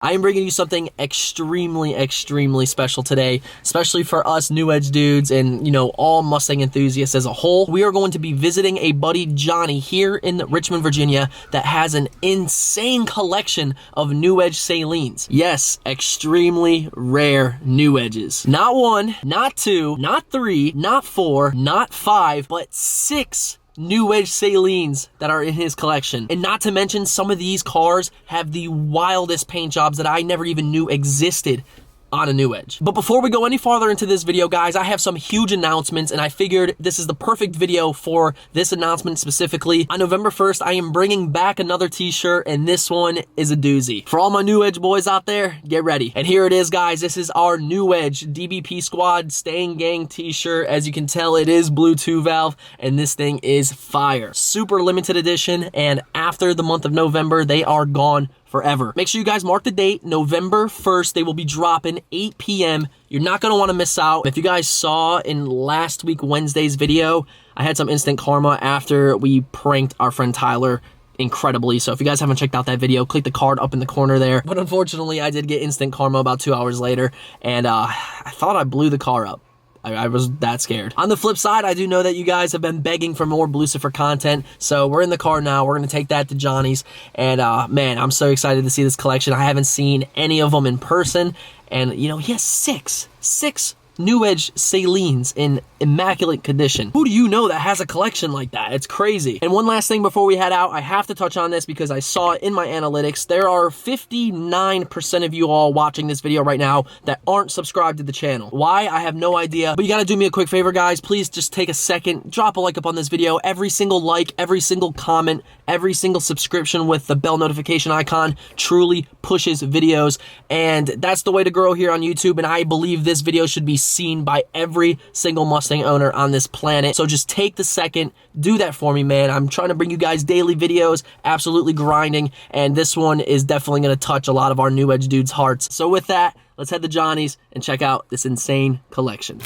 I am bringing you something extremely special today, especially for us NewEdge dudes and, you know, all Mustang enthusiasts as a whole. We are going to be visiting a buddy, Johnny, here in Richmond, Virginia, that has an insane collection of NewEdge Saleens. Yes, extremely rare NewEdges. Not one, not two, not three, not four, not five, but 6 NewEdge Saleens that are in his collection. And not to mention, some of these cars have the wildest paint jobs that I never even knew existed on a NewEdge. But before we go any farther into this video, guys, I have some huge announcements, and I figured this is the perfect video for this announcement specifically. On November 1st, I am bringing back another t-shirt, and this one is a doozy. For all my NewEdge boys out there, get ready. And here it is, guys. This is our NewEdge DBP Squad Staying Gang t-shirt. As you can tell, it is blue 2-valve, and this thing is fire. Super limited edition, and after the month of November, they are gone forever. Make sure you guys mark the date, November 1st. They will be dropping 8 p.m. You're not gonna wanna miss out. If you guys saw in last week Wednesday's video, I had some instant karma after we pranked our friend Tyler incredibly. So if you guys haven't checked out that video, click the card up in the corner there. But unfortunately, I did get instant karma about 2 hours later, and I thought I blew the car up. I was that scared. On the flip side, I do know that you guys have been begging for more Blucifer content, so we're in the car now. We're gonna take that to Johnny's, and man, I'm so excited to see this collection. I haven't seen any of them in person, and you know, he has six NewEdge Saleens in immaculate condition. Who do you know that has a collection like that? It's crazy. And one last thing before we head out, I have to touch on this because I saw it in my analytics. There are 59% of you all watching this video right now that aren't subscribed to the channel. Why? I have no idea. But you gotta do me a quick favor, guys. Please just take a second, drop a like up on this video. Every single like, every single comment, every single subscription with the bell notification icon truly pushes videos. And that's the way to grow here on YouTube. And I believe this video should be seen by every single Mustang owner on this planet. So just take the second, do that for me, man. I'm trying to bring you guys daily videos, absolutely grinding, and this one is definitely going to touch a lot of our NewEdge dudes' hearts. So with that, let's head to Johnny's and check out this insane collection.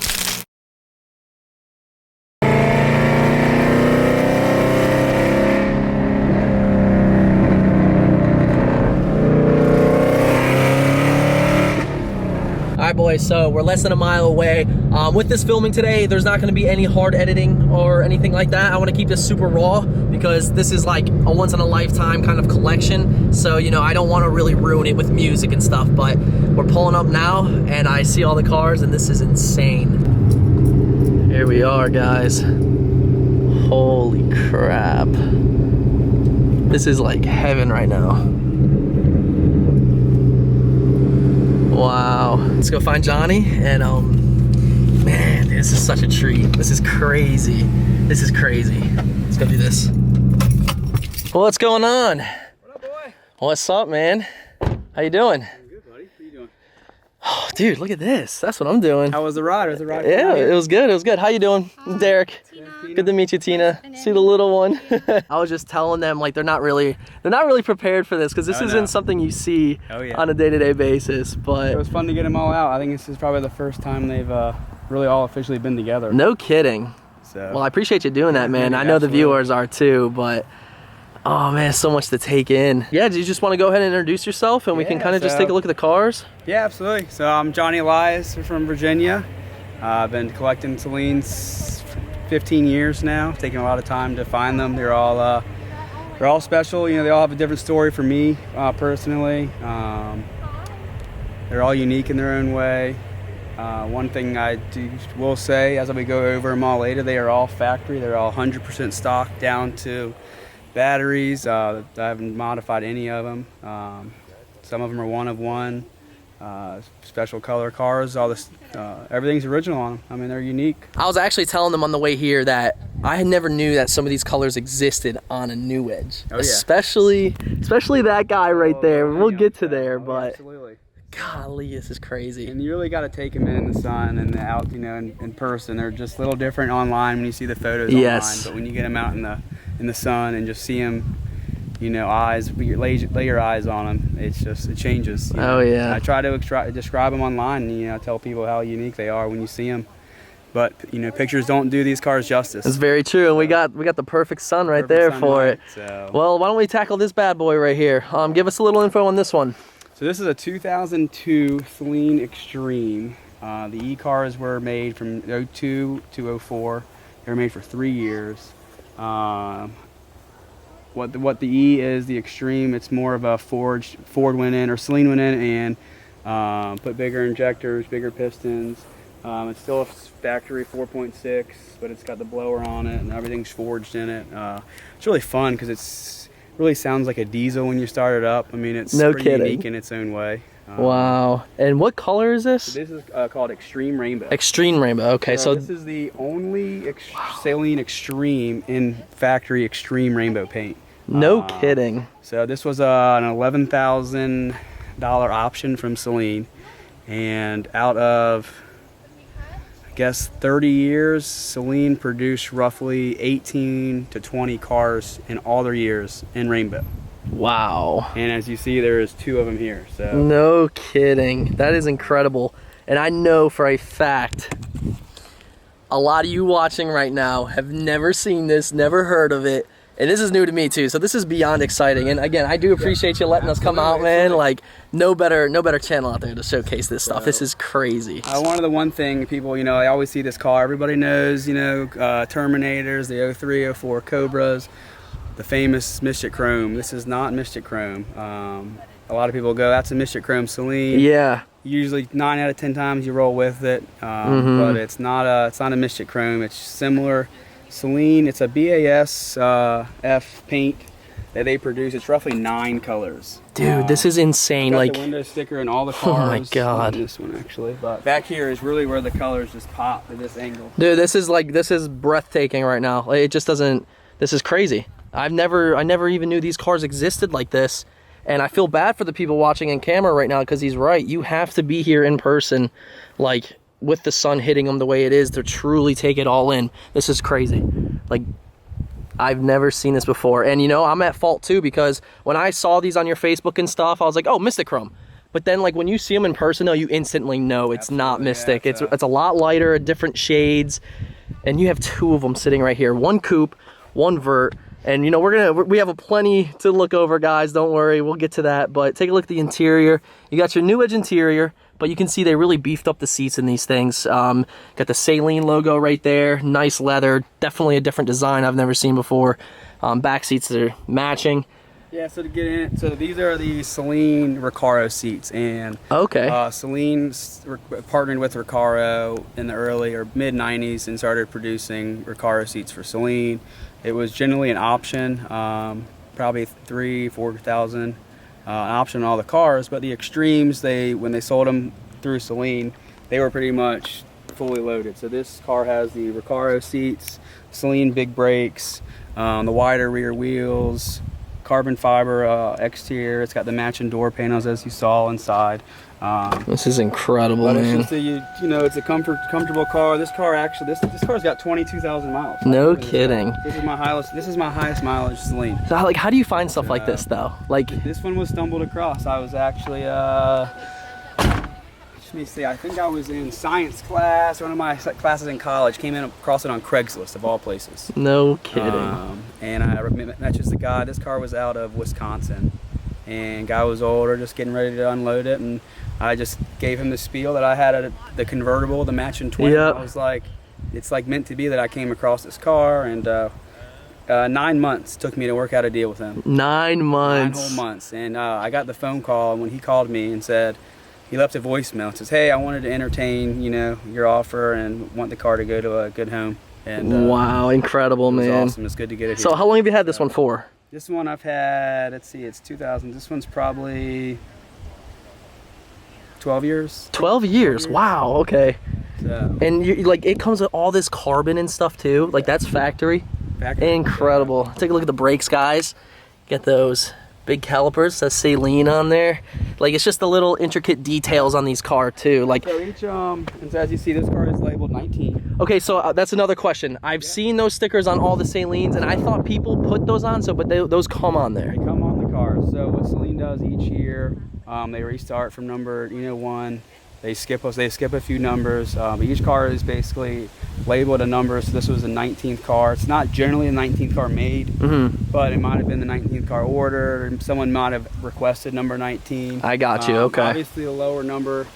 Alright boys, so we're less than a mile away. With this filming today, there's not going to be any hard editing or anything like that. I want to keep this super raw because this is like a once-in-a-lifetime kind of collection. So, you know, I don't want to really ruin it with music and stuff, but we're pulling up now and I see all the cars and this is insane. Here we are, guys. Holy crap. This is like heaven right now. Wow. Let's go find Johnny and man, this is such a treat. This is crazy. This is crazy. Let's go do this. Well, what's going on? What up, boy? What's up, man? How you doing? I'm good, buddy. What are you doing? Oh, dude, look at this. That's what I'm doing. How was the ride? Was the ride? Yeah, it was good. It was good. How you doing? Hi, Derek. Tina. Good to meet you, Tina. See the little one. I was just telling them like they're not really prepared for this because this isn't something you see on a day-to-day basis. But it was fun to get them all out. I think this is probably the first time they've really all officially been together. No kidding. So well, I appreciate you doing that, man. I know the viewers are too, but oh man, so much to take in. Yeah, do you just want to go ahead and introduce yourself and we can kind of just take a look at the cars? Yeah, absolutely. So I'm Johnny Elias from Virginia. I've been collecting Saleens 15 years now, taking a lot of time to find them. They're all special. You know, they all have a different story for me personally. They're all unique in their own way. One thing I will say, as we go over them all later, they are all factory. They're all 100% stock down to batteries. I haven't modified any of them. Some of them are one of one. Special color cars, all this, everything's original on them. I mean, they're unique. I was actually telling them on the way here that I never knew that some of these colors existed on a NewEdge. Oh, yeah. Especially that guy right there. We'll get to there, but absolutely. Golly, this is crazy. And you really got to take them in the sun and out, you know, in person. They're just a little different online when you see the photos online, but when you get them out in the sun and just see them, you know, lay your eyes on them, it changes. Oh yeah. And I try to describe them online, and, you know, tell people how unique they are when you see them. But, you know, pictures don't do these cars justice. That's very true, and we got the perfect sun for it. So. Well, why don't we tackle this bad boy right here? Give us a little info on this one. So So this is a 2002 Saleen Extreme. The E-cars were made from 02 to 04. They were made for 3 years. What the E is, the Extreme, it's more of a Ford went in, or Saleen went in and put bigger injectors, bigger pistons. It's still a factory 4.6, but it's got the blower on it and everything's forged in it. It's really fun because it really sounds like a diesel when you start it up. I mean, it's pretty unique in its own way. Wow. And what color is this? So this is called Extreme Rainbow. Extreme Rainbow. Okay, so this is the only Saleen Extreme in factory Extreme Rainbow paint. No kidding. So this was an $11,000 option from Saleen, and out of, I guess, 30 years, Saleen produced roughly 18 to 20 cars in all their years in Rainbow. Wow. And as you see, there's 2 of them here. So no kidding. That is incredible. And I know for a fact a lot of you watching right now have never seen this, never heard of it. And this is new to me too, so this is beyond exciting. And again, I do appreciate you letting us come out, man. Like, no better channel out there to showcase this stuff. This is crazy. One thing people, you know, I always see this car. Everybody knows, you know, Terminators, the 03, 04 Cobras, the famous Mystic Chrome. This is not Mystic Chrome. A lot of people go, that's a Mystic Chrome Saleen. Yeah. Usually 9 out of 10 times you roll with it, but it's not a Mystic Chrome. It's similar. Saleen, it's a BASF paint that they produce. It's roughly 9 colors. Dude, this is insane. Like the window sticker and all the cars. Oh my god. This one actually, but back here is really where the colors just pop at this angle. Dude, this is breathtaking right now. It just doesn't. This is crazy. I never even knew these cars existed like this, and I feel bad for the people watching in camera right now because he's right. You have to be here in person, like, with the sun hitting them the way it is to truly take it all in. This is crazy. Like, I've never seen this before. And you know, I'm at fault too, because when I saw these on your Facebook and stuff, I was like, oh, Mystic Chrome. But then, like, when you see them in person though, you instantly know it's not Mystic. Yeah, it's a lot lighter, different shades. And you have 2 of them sitting right here. 1 coupe, 1 vert. And you know, we have a plenty to look over, guys. Don't worry, we'll get to that. But take a look at the interior. You got your NewEdge interior, but you can see they really beefed up the seats in these things. Got the Saleen logo right there. Nice leather. Definitely a different design I've never seen before. Back seats that are matching. Yeah, so to get in, so these are the Saleen Recaro seats, and Saleen partnered with Recaro in the early or mid '90s and started producing Recaro seats for Saleen. It was generally an option, probably $3,000-4,000, an option on all the cars. But the Extremes, when they sold them through Saleen, they were pretty much fully loaded. So this car has the Recaro seats, Saleen big brakes, the wider rear wheels, carbon fiber exterior. It's got the matching door panels as you saw inside. This is incredible, but man. It's just you know, it's a comfortable car. This car actually, this car's got 22,000 miles. No kidding. This is my highest mileage Saleen. So like, how do you find stuff like this though? Like, this one was stumbled across. I was actually let me see, I think I was in science class, one of my classes in college, came in across it on Craigslist of all places. No kidding. And I met just the guy. This car was out of Wisconsin, and guy was older, just getting ready to unload it, and I just gave him the spiel that I had the convertible, the matching twin. Yep. I was like, it's like meant to be that I came across this car, and 9 months took me to work out a deal with him. 9 months. 9 whole months. And I got the phone call when he called me and said, he left a voicemail and says, hey, I wanted to entertain, you know, your offer and want the car to go to a good home. And wow, incredible, man. It was awesome. It's good to get it here. So how long have you had this one for? This one I've had, let's see, it's 2000. This one's probably 12 years. 12 years. Wow, okay. So, and you, like, it comes with all this carbon and stuff too. Like, that's factory. Incredible. Take a look at the brakes, guys. Get those big calipers, says Saleen on there. Like, it's just the little intricate details on these cars too. Like, so each and as you see, this car is labeled 19. Okay, so that's another question. I've seen those stickers on all the Saleens, and I thought people put those on, so but those come on there. They come on the car. So what Saleen does each year, they restart from number 1. They skip a few numbers. But each car is basically labeled a number, so this was the 19th car. It's not generally a 19th car made, but it might have been the 19th car ordered, or someone might have requested number 19. I got you. Okay. Obviously, the lower number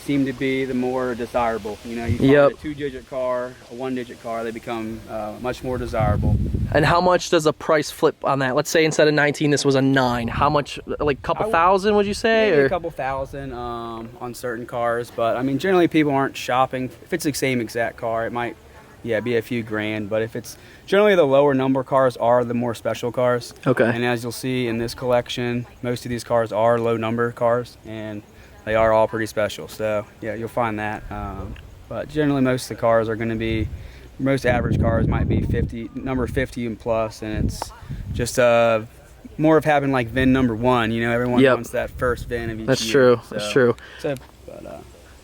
seem to be the more desirable. You know, you find a 2-digit car, a 1-digit car, they become much more desirable. And how much does a price flip on that? Let's say instead of 19, this was a 9. How much, like a couple thousand, would you say? Maybe or a couple thousand on certain cars, but I mean, generally people aren't shopping. If it's the same exact car, it might, be a few grand. But if it's generally the lower number cars are the more special cars. Okay. And as you'll see in this collection, most of these cars are low number cars, and they are all pretty special. So yeah, you'll find that. But generally, most of the cars are going to be. Most average cars might be number 50 and plus, and it's just more of having like VIN number 1. You know, everyone wants that first VIN of each That's year. True. So, that's true. So,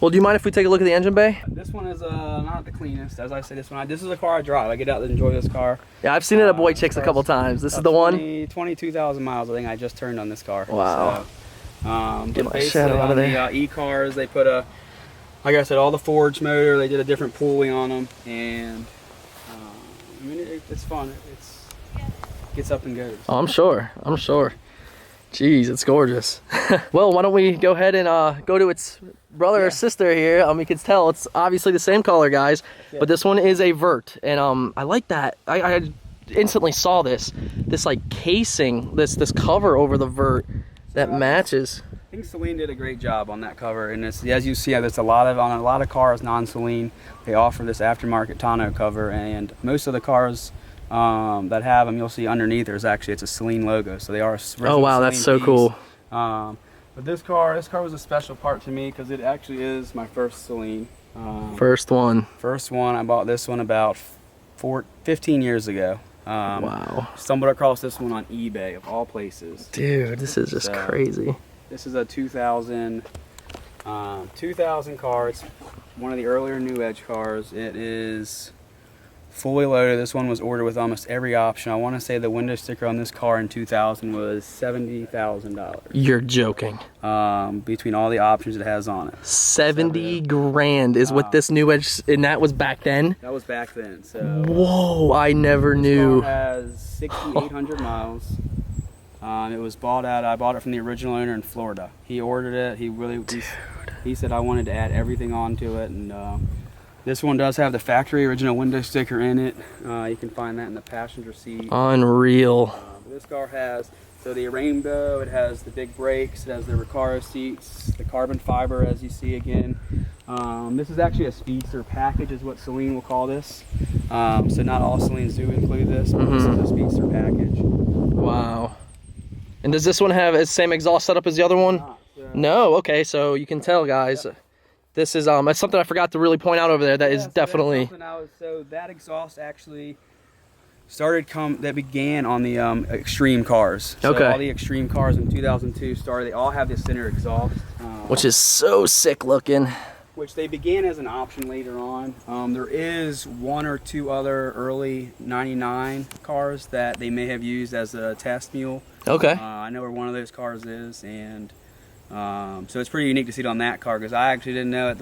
well, do you mind if we take a look at the engine bay? this one is not the cleanest. As I said, this is a car I drive. I get out and enjoy this car. Yeah, I've seen it at Boy Chicks a couple times. This is the one? 22,000 miles, I think I just turned on this car. Wow. So, get my shadow out of there. The e-cars, they put like I said, all the forged motor, they did a different pulley on them, and I mean, it's fun. It gets up and goes. Oh, I'm sure. Jeez, it's gorgeous. Well, why don't we go ahead and go to its brother or sister here. You can tell it's obviously the same color, guys, but this one is a vert, and I like that. I instantly saw this like casing, this cover over the vert that matches. I think Saleen did a great job on that cover, and as you see, there's on a lot of cars non-Saleen. They offer this aftermarket tonneau cover, and most of the cars that have them, you'll see underneath it's a Saleen logo, so they are. Oh wow, that's so cool. But this car was a special part to me because it actually is my first Saleen. First one. I bought this one about 15 years ago. Wow. Stumbled across this one on eBay of all places. Dude, this is just crazy. This is a 2000 car. It's one of the earlier NewEdge cars. It is fully loaded. This one was ordered with almost every option. I want to say the window sticker on this car in 2000 was $70,000. You're joking. Between all the options it has on it. 70 grand is what this NewEdge, and that was back then? That was back then. So. Whoa, I never knew. This car has 6,800 miles. I bought it from the original owner in Florida. He ordered it. He said I wanted to add everything onto it, and this one does have the factory original window sticker in it. You can find that in the passenger seat. Unreal. This car has the rainbow. It has the big brakes. It has the Recaro seats, the carbon fiber, as you see again. This is actually a speedster package, is what Saleen will call this. So not all Saleens do include this, but this is a speedster package. Wow. And does this one have the same exhaust setup as the other one? No. Okay, so you can tell, guys. Yep. This is that's something I forgot to really point out over there. That is definitely. So that exhaust actually began on the extreme cars. So all the extreme cars in 2002 they all have this center exhaust, which is so sick looking. Which they began as an option later on. There is one or two other early 99 cars that they may have used as a test mule. Okay. I know where one of those cars is, and so it's pretty unique to see it on that car, because I actually didn't know at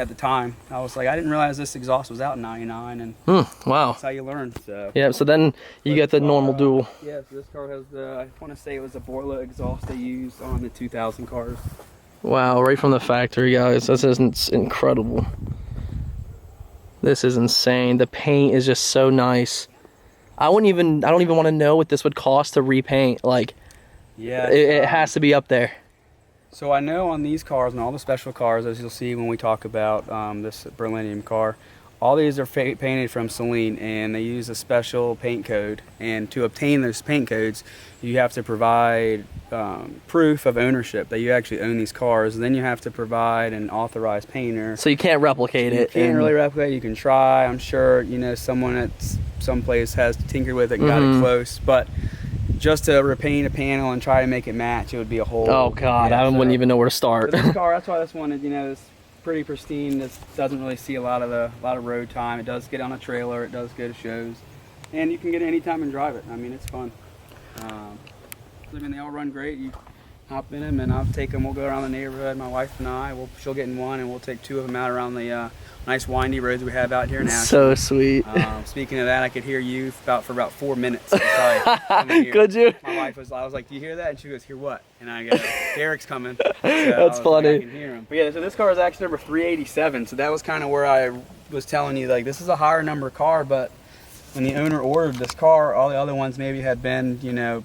the time. I was like, I didn't realize this exhaust was out in 99, and wow. That's how you learn. So. Yeah, so then you get the normal dual. Yeah, so this car has I want to say it was a Borla exhaust they used on the 2000 cars. Wow, right from the factory, guys. This is incredible. This is insane. The paint is just so nice. I don't even want to know what this would cost to repaint. Like, yeah, it has to be up there. So I know on these cars and all the special cars, as you'll see when we talk about this Beryllium car, all these are painted from Saleen, and they use a special paint code. And to obtain those paint codes, you have to provide proof of ownership that you actually own these cars. And then you have to provide an authorized painter. So you can't replicate it. You can't really replicate it. You can try. I'm sure someone at some place has tinkered with it and got it close, but just to repaint a panel and try to make it match, it would be a whole. Oh God, I wouldn't even know where to start. This car, that's why this one is, is pretty pristine. This doesn't really see a lot of road time. It does get on a trailer. It does go to shows, and you can get it anytime and drive it. I mean, it's fun. I mean, they all run great. hop in them, and I'll take them. We'll go around the neighborhood. My wife and I, she'll get in one, and we'll take 2 of them out around the nice windy roads we have out here in So Ashland. sweet. Speaking of that, I could hear you for about 4 minutes. Could you? My wife I was like, "Do you hear that?" And she goes, "Hear what?" And I go, "Derek's coming." So That's funny. Like, I can hear him. But yeah, so this car is actually number 387. So that was kind of where I was telling you, like, this is a higher number car, but when the owner ordered this car, all the other ones maybe had been, you know,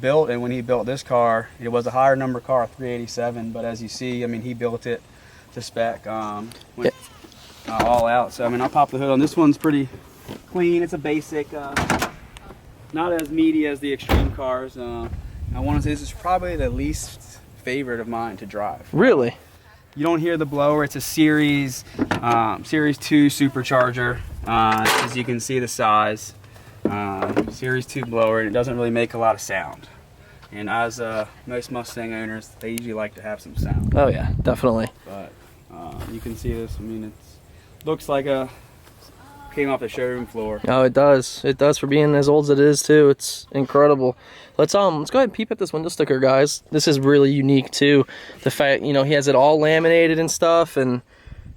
built, and when he built this car, it was a higher number car, 387. But as you see, I mean, he built it to spec, went all out. So I mean, I'll pop the hood on. This one's pretty clean. It's a basic, not as meaty as the extreme cars. I want to say this is probably the least favorite of mine to drive. Really? You don't hear the blower. It's a Series 2 supercharger. As you can see the size. Series 2 blower, and it doesn't really make a lot of sound. And as most Mustang owners, they usually like to have some sound. Oh yeah, definitely. But you can see this. I mean, it looks like came off the showroom floor. Oh, it does. It does for being as old as it is too. It's incredible. Let's go ahead and peep at this window sticker, guys. This is really unique too. The fact, you know, he has it all laminated and stuff, and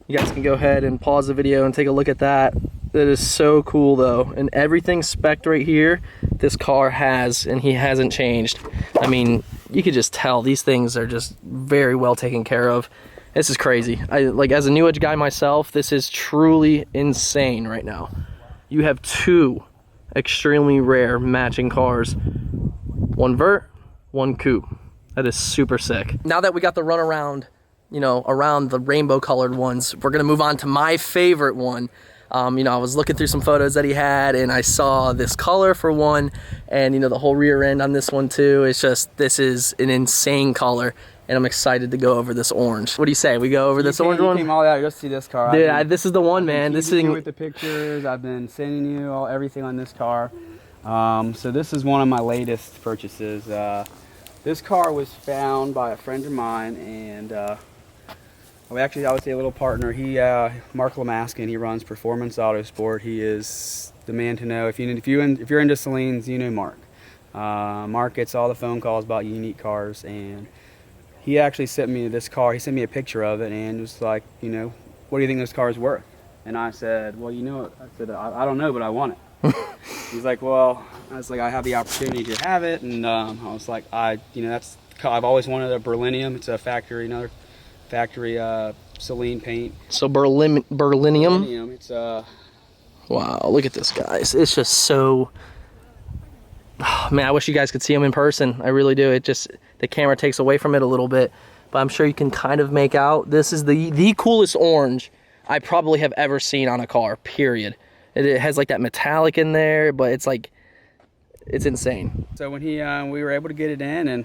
you guys can go ahead and pause the video and take a look at that. That is so cool though, and everything spec'd right here this car has, and he hasn't changed. I mean, you could just tell these things are just very well taken care of. This is crazy. Like, as a NewEdge guy myself, this is truly insane right now. You have 2 extremely rare matching cars, 1 vert, 1 coupe. That is super sick. Now that we got the run around, you know, around the rainbow colored ones, we're gonna move on to my favorite one. You know, I was looking through some photos that he had, and I saw this color for one, and you know, the whole rear end on this one too. It's just, this is an insane color, and I'm excited to go over this orange. What do you say? We go over this orange one? You came all out just to see this car. Dude, this is the one, man. This is with the pictures. I've been sending you everything on this car. So this is one of my latest purchases. This car was found by a friend of mine, and I would say a little partner. Mark Lamaskin, he runs Performance Autosport. He is the man to know. If you're into Saleens, you know Mark. Mark gets all the phone calls about unique cars, and he actually sent me this car. He sent me a picture of it, and was like, you know, what do you think this car is worth? And I said, well, you know, I don't know, but I want it. He's like, well, I was like, I have the opportunity to have it, and I was like, I've always wanted a Berlinium. It's a factory, another factory Saleen paint. So Berlinium. It's wow, look at this, guys. It's just so, oh, man, I wish you guys could see him in person. I really do. It just, the camera takes away from it a little bit, but I'm sure you can kind of make out. This is the coolest orange I probably have ever seen on a car, period. It has like that metallic in there, but it's like, it's insane. So when we were able to get it in, and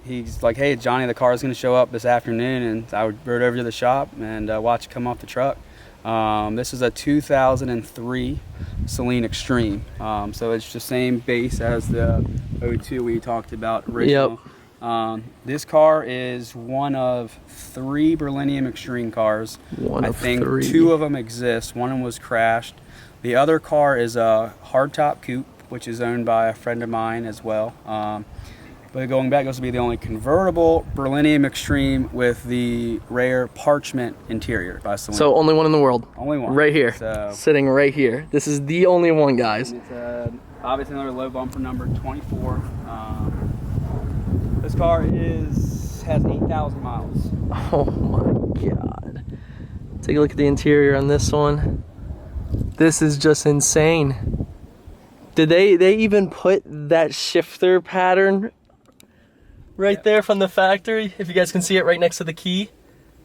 he's like, hey, Johnny, the car is going to show up this afternoon, and I rode over to the shop and watched it come off the truck. This is a 2003 Saleen Extreme. So it's the same base as the 02 we talked about originally. Yep. This car is one of 3 Berlinium Extreme cars. I think 3. 2 of them exist. One of them was crashed. The other car is a hardtop coupe, which is owned by a friend of mine as well. But going back, this will be the only convertible Berlinium Extreme with the rare parchment interior by Saleen. So only one in the world. Only one. Right here. So, sitting right here. This is the only one, guys. It's obviously another low bumper number, 24. This car has 8,000 miles. Oh my God. Take a look at the interior on this one. This is just insane. Did they even put that shifter pattern right there from the factory? If you guys can see it right next to the key.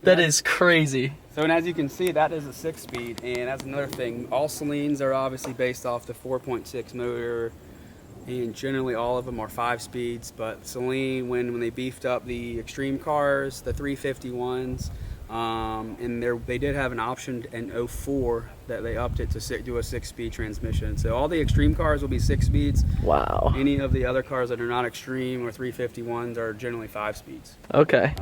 That is crazy. So, and as you can see, that is a 6-speed, and that's another thing. All Saleens are obviously based off the 4.6 motor, and generally all of them are 5 speeds, but Saleen, when they beefed up the extreme cars, the 351s, and they did have an option in 04 that they upped it to do a 6-speed transmission. So all the extreme cars will be 6 speeds. Wow. Any of the other cars that are not extreme or 351s are generally 5 speeds. Okay.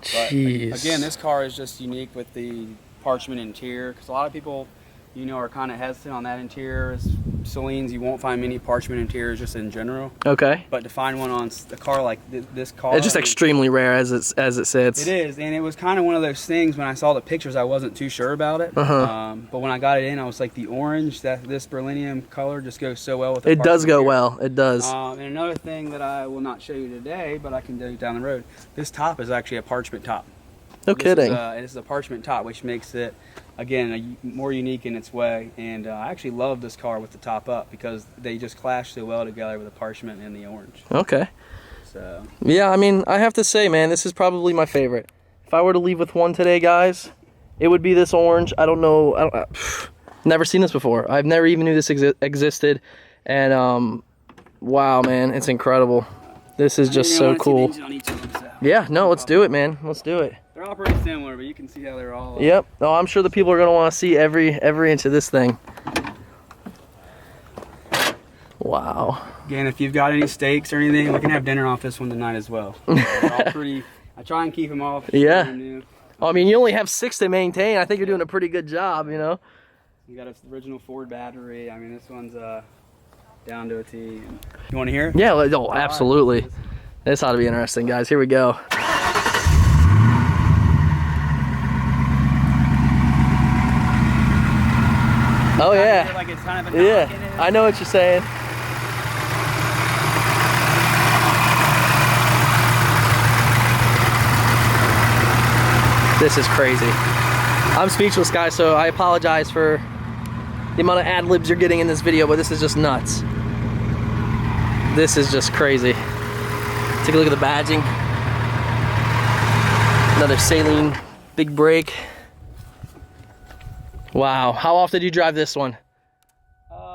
Jeez. Again, this car is just unique with the parchment interior, because a lot of people, you know, are kind of hesitant on that interior. Saleens, you won't find many parchment interiors just in general. Okay. But to find one on a car like this car, it's just extremely rare, as it sits. It is, and it was kind of one of those things. When I saw the pictures, I wasn't too sure about it. But when I got it in, I was like, the orange, this beryllium color just goes so well with the It does go interior. well. It does. And another thing that I will not show you today, but I can do down the road. This top is actually a parchment top. No kidding. This is a parchment top, which makes it, again, more unique in its way. And I actually love this car with the top up because they just clash so well together with the parchment and the orange. Okay. So. Yeah, I mean, I have to say, man, this is probably my favorite. If I were to leave with one today, guys, it would be this orange. I don't know. Never seen this before. I've never even knew this existed. And wow, man, it's incredible. This is just so cool. Yeah, no, let's do it, man. Let's do it. They're all pretty similar, but you can see how they're all. Yep. No, I'm sure the people are gonna want to see every inch of this thing. Wow. Again, if you've got any steaks or anything, we can have dinner off this one tonight as well. They're all pretty. I try and keep them off. Yeah. I mean, you only have 6 to maintain. I think you're doing a pretty good job, you know. You got an original Ford battery. I mean, this one's down to a T. You want to hear it? Yeah. Oh, absolutely. This ought to be interesting, guys. Here we go. Oh yeah. Like it's kind of a yeah. I know what you're saying. This is crazy. I'm speechless, guys, so I apologize for the amount of ad-libs you're getting in this video, but this is just nuts. This is just crazy. Take a look at the badging. Another Saleen big brake. Wow. How often do you drive this one?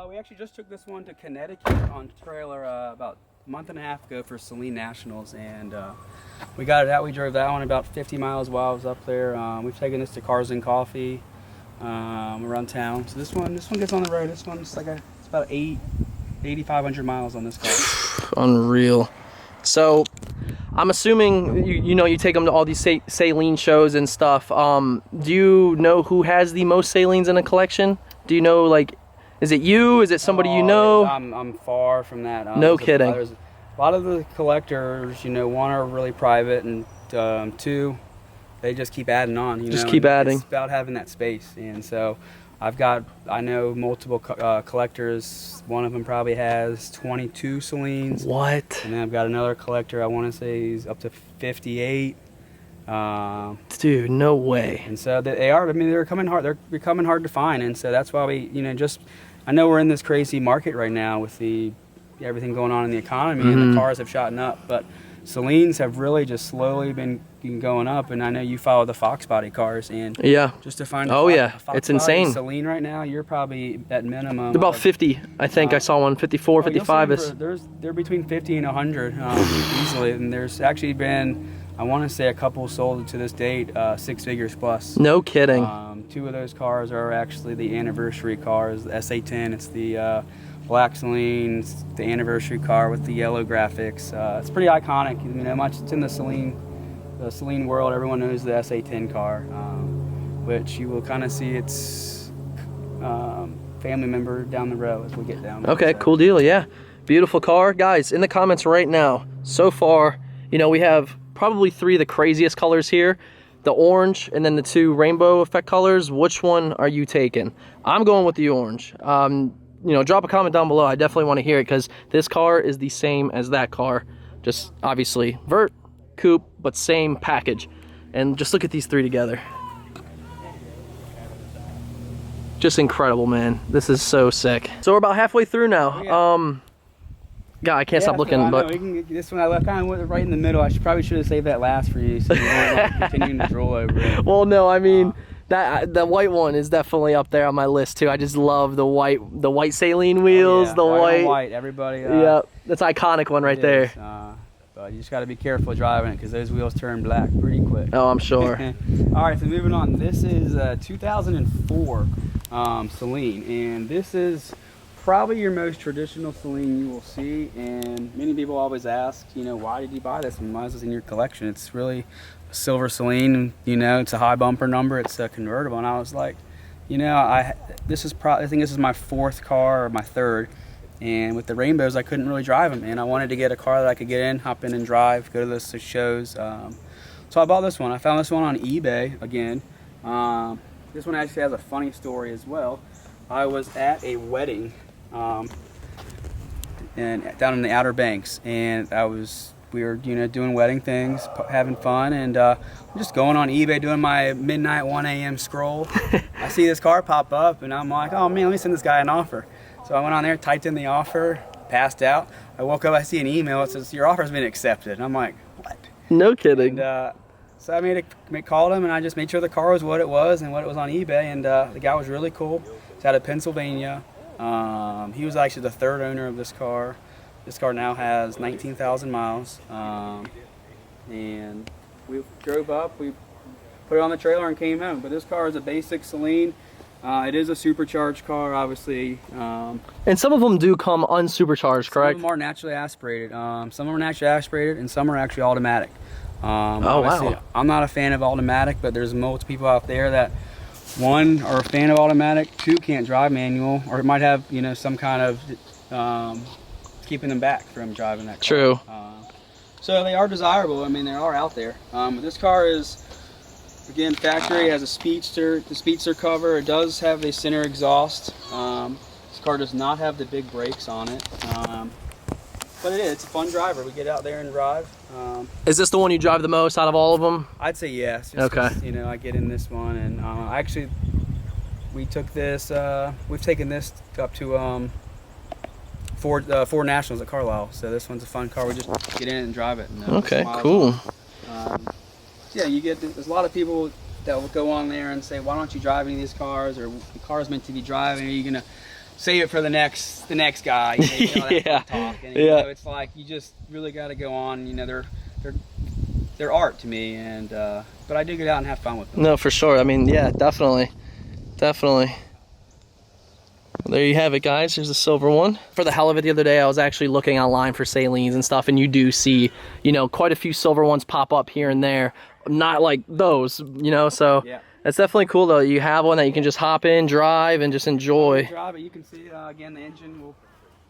We actually just took this one to Connecticut on trailer about a month and a half ago for Saleen Nationals, and we got it out. We drove that one about 50 miles while I was up there. We've taken this to Cars and Coffee around town. So this one gets on the road. This one's like it's about 8,500 miles on this car. Unreal. So I'm assuming you know you take them to all these Saleen shows and stuff. Do you know who has the most Saleens in a collection? Do you know, like, is it you? Is it somebody you know? I'm far from that. No kidding. There's a lot of the collectors, you know, one are really private, and two, they just keep adding on. You know, keep adding. It's about having that space, and so I know multiple collectors. One of them probably has 22 Saleens. What? And then I've got another collector, I want to say he's up to 58. Dude, no way. And so they are, I mean, they're becoming hard to find. And so that's why we, you know, I know we're in this crazy market right now with everything going on in the economy, and the cars have shot up. But Saleens have really just slowly been going up, and I know you follow the Fox body cars, and yeah, just to find a Fox it's insane. Saleen right now, you're probably at minimum about 50. I think I saw one 54, 55 is. They're between 50 and 100 easily, and there's actually been, I want to say, a couple sold to this date, 6 figures plus. No kidding. 2 of those cars are actually the Anniversary cars, the SA10. It's the black Saleen, the Anniversary car with the yellow graphics. It's pretty iconic. You know, it's in the Saleen world. Everyone knows the SA10 car, which you will kind of see its family member down the road as we get down there. Okay, cool deal. Yeah, beautiful car, guys. In the comments right now, so far, you know, we have probably 3 of the craziest colors here. The orange and then the 2 rainbow effect colors. Which one are you taking? I'm going with the orange. You know, drop a comment down below. I definitely want to hear it because this car is the same as that car. Just obviously vert, coupe, but same package. And just look at these 3 together. Just incredible, man. This is so sick. So we're about halfway through now. Yeah. God, I can't stop looking. But this one I kind of went right in the middle. I probably should have saved that last for you, so you weren't like, continuing to drool over it. Well, no, I mean the white one is definitely up there on my list too. I just love the white Saleen wheels. Oh, yeah. The white. Everybody. Yeah, that's an iconic one right there. But you just got to be careful driving it because those wheels turn black pretty quick. Oh, I'm sure. All right, so moving on. This is 2004 Saleen, and this is probably your most traditional Saleen you will see. And many people always ask, you know, why did you buy this and why is this in your collection? It's really a Silver Saleen. You know, it's a high bumper number. It's a convertible, and I was like, You know, I think this is my 4th car or my 3rd, and with the Rainbows I couldn't really drive them, and I wanted to get a car that I could get in, hop in and drive, go to the shows. So I bought this one. I found this one on eBay again. This one actually has a funny story as well. I was at a wedding and down in the Outer Banks, and we were doing wedding things, having fun, and just going on eBay doing my midnight 1 a.m. scroll. I see this car pop up, and I'm like, oh man, let me send this guy an offer. So I went on there, typed in the offer, passed out. I woke up, I see an email, it says your offer's been accepted. And I'm like, what? No kidding. And, so I called him, and I just made sure the car was what it was and what it was on eBay, and the guy was really cool. He's out of Pennsylvania. He was actually the 3rd owner of this car. This car now has 19,000 miles, and we drove up, we put it on the trailer and came home. But this car is a basic Saleen. It is a supercharged car, obviously. And some of them do come unsupercharged, correct? Some of them are naturally aspirated. Some of them are naturally aspirated, and some are actually automatic. Oh, wow. I'm not a fan of automatic, but there's multiple people out there that, 1, are a fan of automatic, 2, can't drive manual, or it might have, some kind of keeping them back from driving that car. True. So they are desirable. I mean, they are out there. This car is, again, factory, has a speedster, the speedster cover. It does have a center exhaust. This car does not have the big brakes on it. But it's a fun driver. We get out there and drive. Is this the one you drive the most out of all of them? I'd say yes. Okay. I get in this one, and actually, we took this. We've taken this up to Ford Nationals at Carlisle. So this one's a fun car. We just get in and drive it. And, okay, cool. Yeah, there's a lot of people that will go on there and say, why don't you drive any of these cars, or the car's meant to be driving, are you gonna save it for the next guy? Yeah. Talk. And, yeah. It's like you just really got to go on. They're art to me, and but I do get out and have fun with them. No, for sure. I mean, yeah, definitely. Well, there you have it, guys. Here's the silver one. For the hell of it, the other day I was actually looking online for Saleens and stuff, and you do see, quite a few silver ones pop up here and there. Not like those, so yeah. It's definitely cool though. You have one that you can just hop in, drive, and just enjoy. Drive it. You can see again the engine.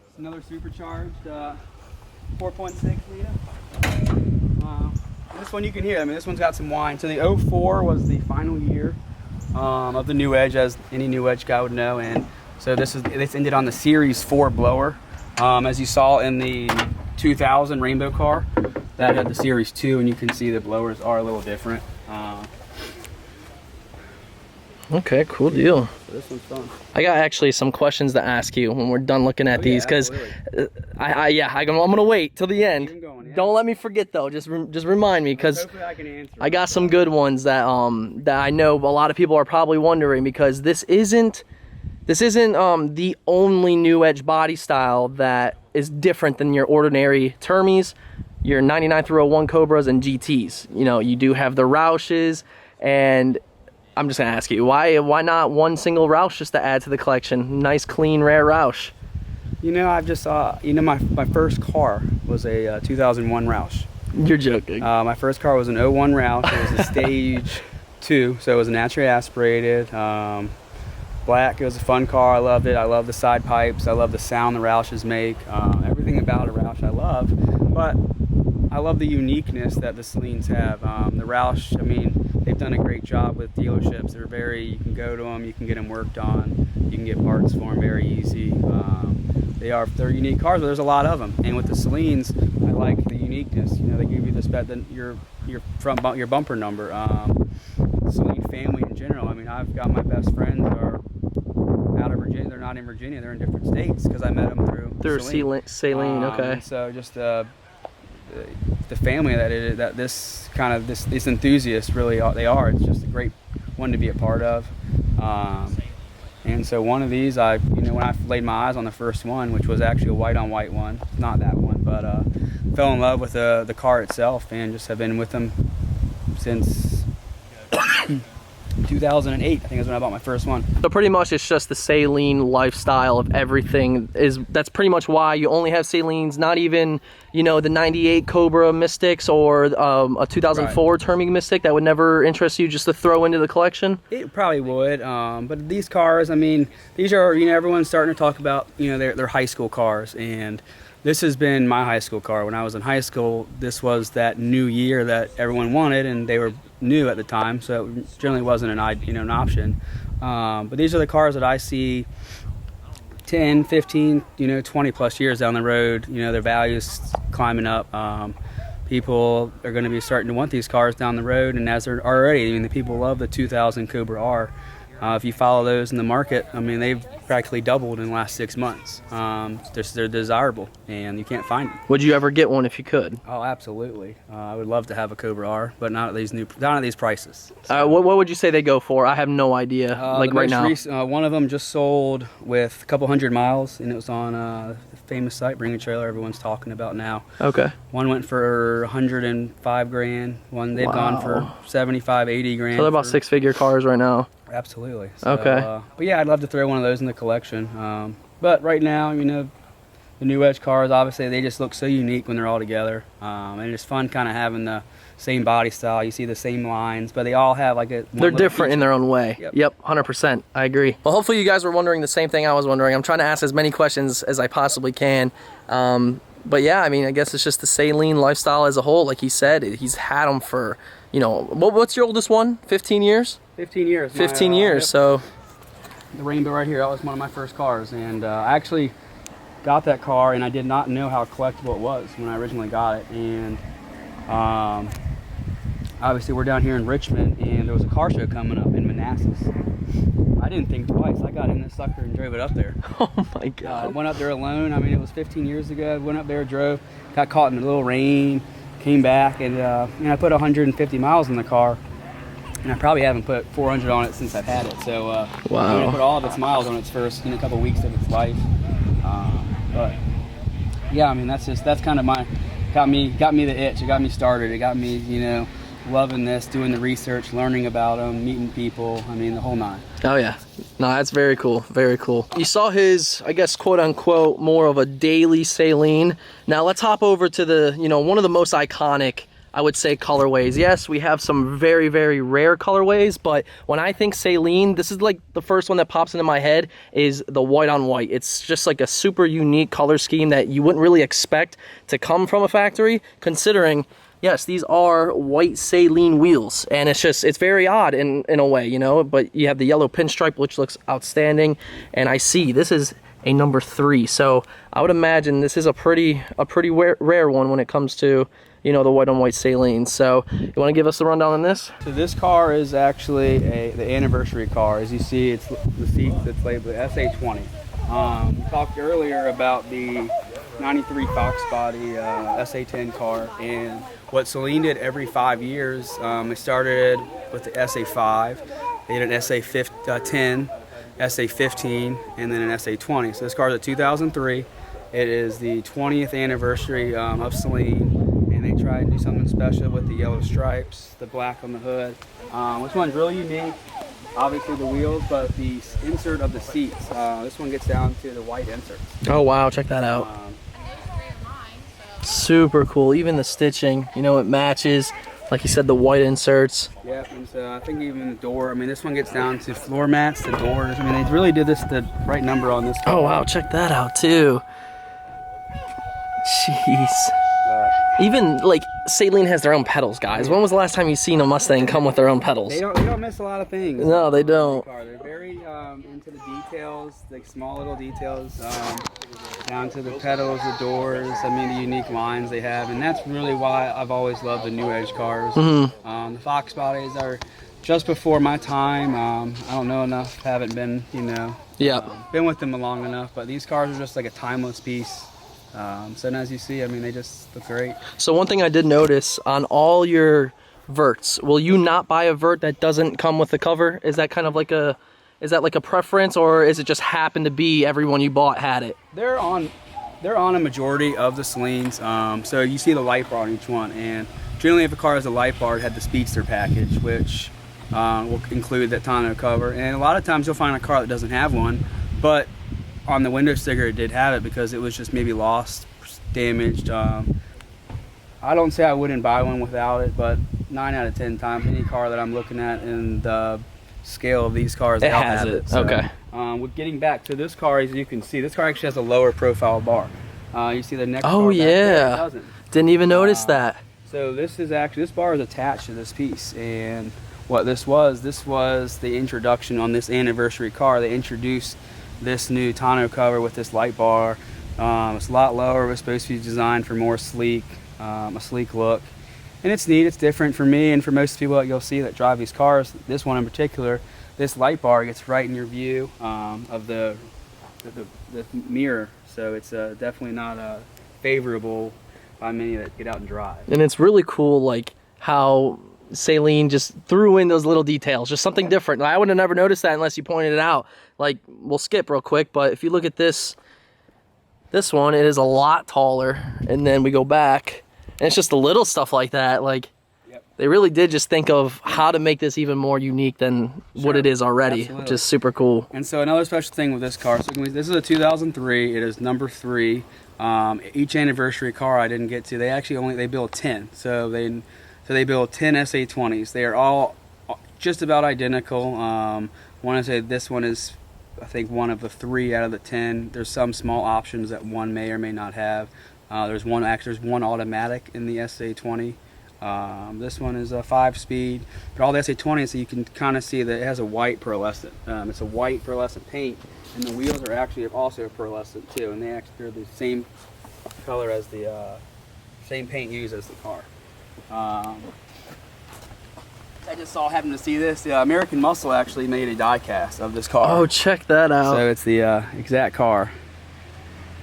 It's another supercharged 4.6 liter. This one you can hear. I mean, this one's got some whine. So the 04 was the final year of the NewEdge, as any NewEdge guy would know, and so this ended on the Series 4 blower. As you saw in the 2000 Rainbow car, that had the Series 2, and you can see the blowers are a little different. Okay, cool deal. So this one's fun. I got actually some questions to ask you when we're done looking at these, because I'm gonna wait till the end. Keep 'em going, yeah. Don't let me forget though. Just remind me, because Hopefully I can answer. I got some good ones that I know a lot of people are probably wondering, because this isn't the only NewEdge body style that is different than your ordinary Termies, your 99 through 01 Cobras and GTs. You do have the Roushes, and I'm just gonna ask you, why not one single Roush just to add to the collection? Nice, clean, rare Roush. I just saw, my first car was a 2001 Roush. You're joking. My first car was an 01 Roush. It was a stage 2, so it was naturally aspirated. Black. It was a fun car. I loved it. I love the side pipes. I love the sound the Roushes make. Everything about a Roush I love. But I love the uniqueness that the Saleens have. The Roush, I mean, they've done a great job with dealerships. You can go to them, you can get them worked on, you can get parts for them very easy. They're unique cars, but there's a lot of them. And with the Saleens, I like the uniqueness. They give you your bumper number. Saleen family in general. I mean, I've got my best friends are out of Virginia. They're not in Virginia. They're in different states, because I met them through Saleen. Okay. So just the family that these enthusiasts really they are. It's just a great one to be a part of. And so one of these, when I laid my eyes on the first one, which was actually a white on white one, not that one, but fell in love with the car itself, and just have been with them since 2008, I think is when I bought my first one. So pretty much it's just the Saleen lifestyle of everything. That's pretty much why you only have Saleens, not even, you know, the 98 Cobra Mystics or a 2004 right. Terming Mystic that would never interest you just to throw into the collection? It probably would, but these cars, I mean, these are, you know, everyone's starting to talk about, you know, their high school cars, and this has been my high school car. When I was in high school, this was that new year that everyone wanted, and they were new at the time, so it generally wasn't an option. But these are the cars that I see 10, 15, 20 plus years down the road. You know, their values climbing up. People are going to be starting to want these cars down the road, and as they're already, I mean, the people love the 2000 Cobra R. If you follow those in the market, I mean, they've practically doubled in the last 6 months. They're desirable, and you can't find them. Would you ever get one if you could? Oh, absolutely. I would love to have a Cobra R, but not at these prices. So, what would you say they go for? I have no idea. Like right now, one of them just sold with a couple 100 miles, and it was on a famous site, Bring a Trailer. Everyone's talking about now. Okay. One went for 105 grand. One they've gone for 75, 80 grand. So they're about six-figure cars right now. Absolutely. So, okay. But yeah, I'd love to throw one of those in the collection. But right now, you know, the NewEdge cars, obviously, they just look so unique when they're all together. And it's fun kind of having the same body style. You see the same lines, but they all have like a... They're different in their own way. Yep, 100%. I agree. Well, hopefully you guys were wondering the same thing I was wondering. I'm trying to ask as many questions as I possibly can. But yeah, I mean, I guess it's just the Saleen lifestyle as a whole. Like he said, he's had them for, you know, what's your oldest one? 15 years? 15 years. 15 years, so... The Rainbow right here, that was one of my first cars. And I actually got that car, and I did not know how collectible it was when I originally got it. And obviously we're down here in Richmond, and there was a car show coming up in Manassas. I didn't think twice. I got in this sucker and drove it up there. Oh my God. I went up there alone. I mean, it was 15 years ago. I went up there, drove, got caught in a little rain, came back, and I put 150 miles in the car. And I probably haven't put 400 on it since I've had it. So wow. I'm gonna put all of its miles on its first, couple weeks of its life. But yeah, I mean, that's kind of got me the itch. It got me started. It got me, loving this, doing the research, learning about them, meeting people. I mean, the whole nine. Oh yeah, no, that's very cool, very cool. You saw his, I guess, quote unquote, more of a daily Saleen. Now let's hop over to the, one of the most iconic, I would say, colorways. Yes, we have some very, very rare colorways, but when I think Saleen, this is like the first one that pops into my head is the white on white. It's just like a super unique color scheme that you wouldn't really expect to come from a factory, considering, yes, these are white Saleen wheels, and it's very odd in a way, but you have the yellow pinstripe, which looks outstanding, and I see this is a number 3, so I would imagine this is a pretty rare one when it comes to the white on white Saleen. So you want to give us the rundown on this? So this car is actually the anniversary car. As you see, it's the seat that's labeled SA20. We talked earlier about the 93 Fox body SA10 car, and what Saleen did every 5 years, they started with the SA5, they did an SA10, SA15, and then an SA20. So this car is a 2003. It is the 20th anniversary of Saleen. And they tried to do something special with the yellow stripes, the black on the hood. This one's really unique, obviously the wheels, but the insert of the seats. This one gets down to the white insert. Oh wow, check that out. Super cool, even the stitching, it matches. Like you said, the white inserts. Yeah, and so I think even the door, this one gets down to floor mats, the doors. They really did the right number on this car. Oh wow, check that out too. Jeez. Even like Saleen has their own pedals, guys. When was the last time you seen a Mustang come with their own pedals? They don't miss a lot of things. No, they don't. They're very into the details, the small little details, down to the pedals, the doors. The unique lines they have, and that's really why I've always loved the NewEdge cars. Mm-hmm. The Fox bodies are just before my time. I don't know enough. Haven't been, been with them long enough. But these cars are just like a timeless piece. So as you see, they just look great. So one thing I did notice on all your verts, will you not buy a vert that doesn't come with the cover? Is that kind of like a preference, or is it just happened to be everyone you bought had it? They're on a majority of the Saleens. So you see the light bar on each one, and generally if a car has a light bar, it had the Speedster package, which will include that tonneau cover. And a lot of times you'll find a car that doesn't have one, but on the window sticker it did have it because it was just maybe lost, damaged. I don't say I wouldn't buy one without it, but 9 out of 10 times any car that I'm looking at in the scale of these cars, it has it. So, okay. With getting back to this car, as you can see, this car actually has a lower profile bar. You see the next bar oh back there, it yeah, doesn't. didn't even notice that. So this bar is attached to this piece, and what this was the introduction on this anniversary car. They introduced this new tonneau cover with this light bar. It's a lot lower. It was supposed to be designed for more sleek, a sleek look. And it's neat, it's different for me and for most people that you'll see that drive these cars. This one in particular, this light bar gets right in your view of the mirror. So it's definitely not favorable by many that get out and drive. And it's really cool, like how Saleen just threw in those little details, just something different. I would have never noticed that unless you pointed it out. Like, we'll skip real quick, but if you look at this one, it is a lot taller, and then we go back, and it's just the little stuff like that. Like, yep. They really did just think of how to make this even more unique than what it is already, Absolutely. Which is super cool. And so another special thing with this car, so this is a 2003, it is number 3. Each anniversary car I didn't get to, they build 10. So they build 10 SA20s. They are all just about identical. I want to say this one is, I think, one of the 3 out of the 10. There's some small options that one may or may not have. There's one automatic in the SA20. This one is a 5-speed, but all the SA20s, so you can kind of see that it has a white pearlescent. It's a white pearlescent paint, and the wheels are actually also pearlescent too, and they're the same color as the same paint used as the car. I just saw, happened to see this. The American Muscle actually made a die cast of this car. Oh, check that out. So it's the exact car.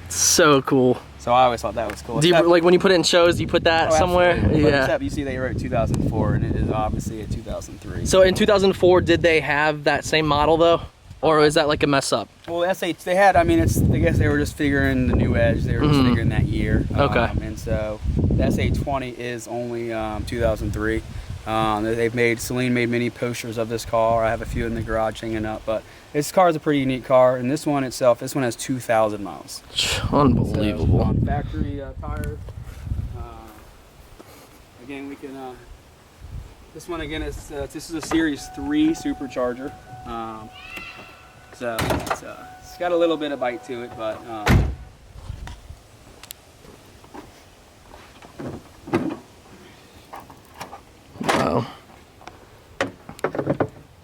So cool. So I always thought that was cool. Do you, like when you put it in shows, do you put that somewhere? Absolutely. Yeah. Except you see they wrote 2004, and it is obviously a 2003. So in 2004, did they have that same model though? Or is that like a mess up? Well, they had, I mean, I guess they were just figuring the NewEdge. They were just figuring that year. Okay. And so the SA20 is only 2003. Saleen made many posters of this car. I have a few in the garage hanging up, but this car is a pretty unique car. And this one has 2,000 miles. Unbelievable. So, on factory tires. Again, we can. This one again is this is a Series 3 supercharger. So it's got a little bit of bite to it, but. Wow.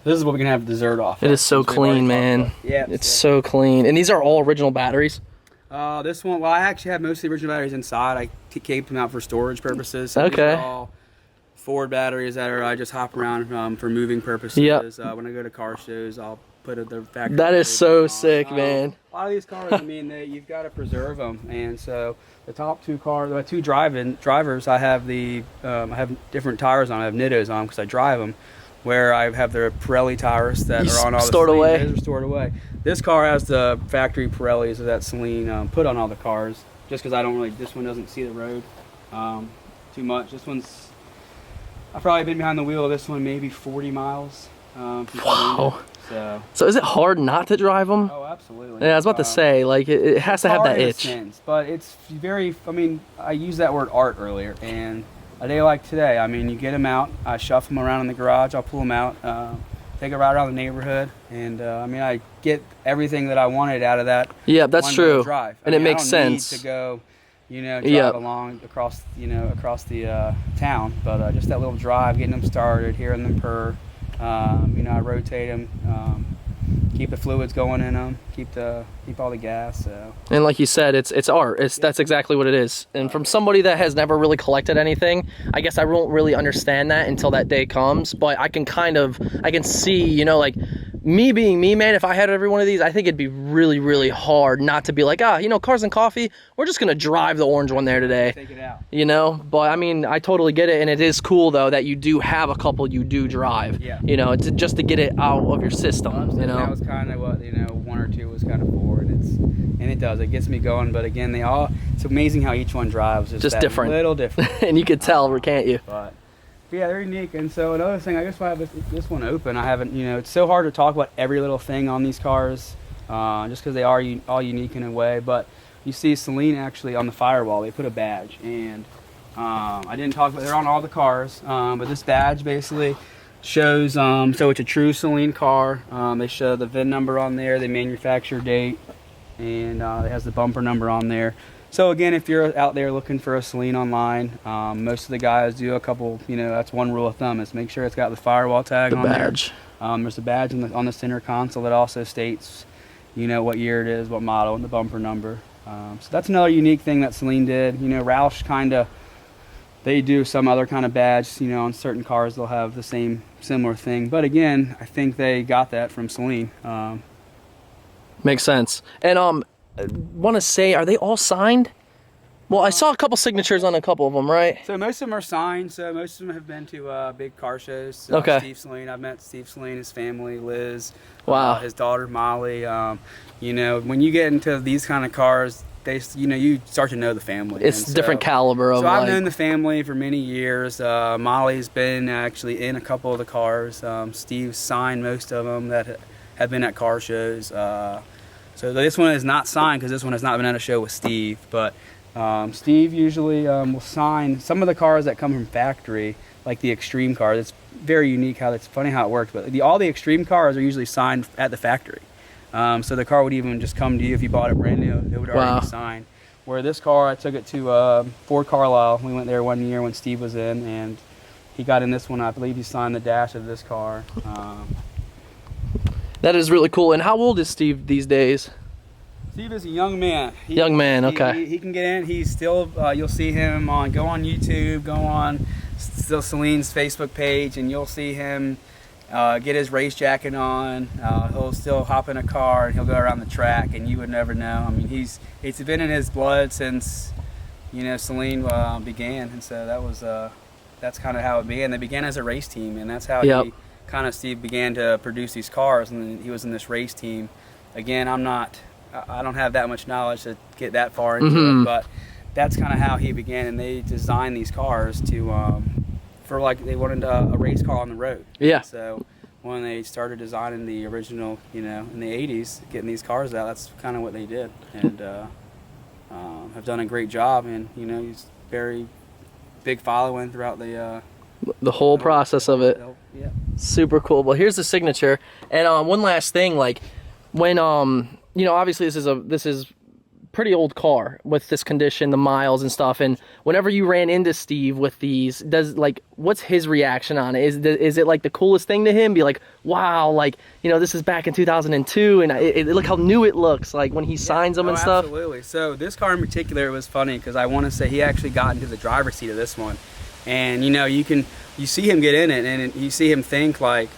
This is what we can have dessert off. It is so clean, man. Yeah. It's so clean. And these are all original batteries? This one, well, I actually have most of the original batteries inside. I keep them out for storage purposes. So okay. These are all Ford batteries that I just hop around for moving purposes. Yep. When I go to car shows, I'll put the factory. That is so sick, man. A lot of these cars, I mean, you've got to preserve them, and so the top 2 cars, the 2 drivers, I have I have different tires on. I have Nittos on because I drive them. Where I have the Pirelli tires that are on all the stored away. Those are stored away. This car has the factory Pirellis that Saleen put on all the cars, just because this one doesn't see the road too much. This one's, I've probably been behind the wheel of this one maybe 40 miles. Wow. So is it hard not to drive them? Oh, absolutely. Yeah, I was about to say, like, it has to have that itch. But it's very, I mean, I used that word art earlier, and a day like today, I mean, you get them out, I shuffle them around in the garage, I'll pull them out, take a ride around the neighborhood, and I mean, I get everything that I wanted out of that. Yeah, that's true. Drive. And it makes sense. Need to go, drive along across the town, but just that little drive, getting them started, hearing them purr. I rotate them, keep the fluids going in them, keep all the gas. So. And like you said, it's art. That's exactly what it is. And from somebody that has never really collected anything, I guess I won't really understand that until that day comes. But I can see, like me being me, man. If I had every one of these, I think it'd be really, really hard not to be like, Cars and Coffee, we're just gonna drive the orange one there today. Take it out. But I mean, I totally get it, and it is cool though that you do have a couple you do drive. Yeah. It's just to get it out of your system. That was kind of what 1 or 2 was kind of for, and it gets me going. But again, it's amazing how each one drives. Just different. Little different. And you could tell, can't you? But Yeah, they're unique. And so another thing, I guess why I have this one open, I haven't, you know, it's so hard to talk about every little thing on these cars, just because they are all unique in a way. But you see Saleen actually on the firewall, they put a badge, and I didn't talk about, they're on all the cars, but this badge basically shows, so it's a true Saleen car. They show the VIN number on there, the manufacturer date, and it has the bumper number on there. So again, if you're out there looking for a Saleen online, most of the guys do a couple, you know, that's one rule of thumb, is make sure it's got the firewall tag on badge. There. There's a badge on the center console that also states, you know, what year it is, what model, and the bumper number. So that's another unique thing that Saleen did. You know, Roush they do some other kind of badge, you know, on certain cars they'll have the similar thing. But again, I think they got that from Saleen. Makes sense. And want to say, are they all signed? Well, I saw a couple signatures on a couple of them, right? So most of them are signed. So most of them have been to big car shows. Okay. Steve Saleen, I've met Steve Saleen, his family, Liz. Wow. His daughter Molly. You know, when you get into these kind of cars, you know, you start to know the family. It's different caliber of. So I've known the family for many years. Molly's been actually in a couple of the cars. Steve signed most of them that have been at car shows. So this one is not signed because this one has not been at a show with Steve. But Steve usually will sign some of the cars that come from factory, like the extreme car. It's very unique it's funny how it works. But all the extreme cars are usually signed at the factory. So the car would even just come to you if you bought it brand new. It would already be signed. Where this car, I took it to Ford Carlisle. We went there one year when Steve was in, and he got in this one. I believe he signed the dash of this car. That is really cool. And how old is Steve these days? Steve is a young man. Young man, okay. He can get in. He's still, you'll see him go on YouTube, go on still Saleen's Facebook page, and you'll see him get his race jacket on. He'll still hop in a car and he'll go around the track, and you would never know. I mean, it's been in his blood since, you know, Saleen began, and so that's kind of how it began. They began as a race team, and that's how Steve began to produce these cars, and he was in this race team. Again, I don't have that much knowledge to get that far into it, but that's kind of how he began, and they designed these cars to they wanted a race car on the road. Yeah. So when they started designing the original, you know, in the 80s, getting these cars out, that's kind of what they did, and have done a great job. And you know, he's very big following throughout the whole process of it. Yeah. Super cool. Well, here's the signature. And one last thing, like when you know, obviously this is pretty old car with this condition, the miles and stuff, and whenever you ran into Steve with these, what's his reaction on it? Is it like the coolest thing to him? Be like, wow, like, you know, this is back in 2002, and look how new it looks, like when he signs them and stuff. Absolutely. So this car in particular, it was funny because I want to say he actually got into the driver's seat of this one, and you know, you see him get in it, and you see him think like,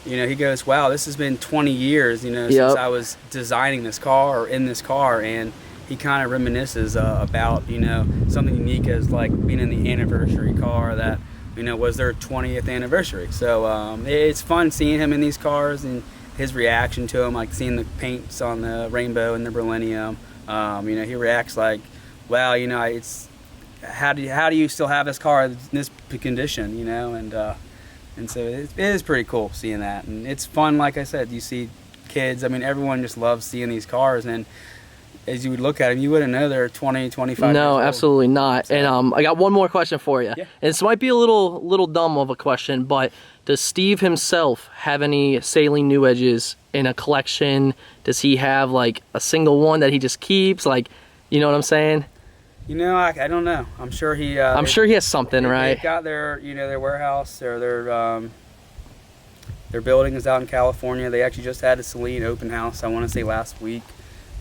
you know, he goes, wow, this has been 20 years, you know, since I was designing this car or in this car, and he kind of reminisces about, you know, something unique as like being in the anniversary car that, you know, was their 20th anniversary. So it's fun seeing him in these cars and his reaction to them, like seeing the paints on the Rainbow and the Millennium. You know, he reacts like, wow, you know, it's how do you still have this car in this condition, you know, and so it is pretty cool seeing that, and it's fun. Like I said, you see kids, I mean, everyone just loves seeing these cars, and as you would look at them, you wouldn't know they're 20, 25 years old. Absolutely not. So, and I got one more question for you. Yeah. And this might be a little dumb of a question, but does Steve himself have any Saleen NewEdges in a collection? Does he have like a single one that he just keeps? Like, you know what I'm saying? You know, I don't know. I'm sure he. I'm sure he has something, right? They've got their, you know, their warehouse or their building is out in California. They actually just had a Saleen open house, I want to say last week,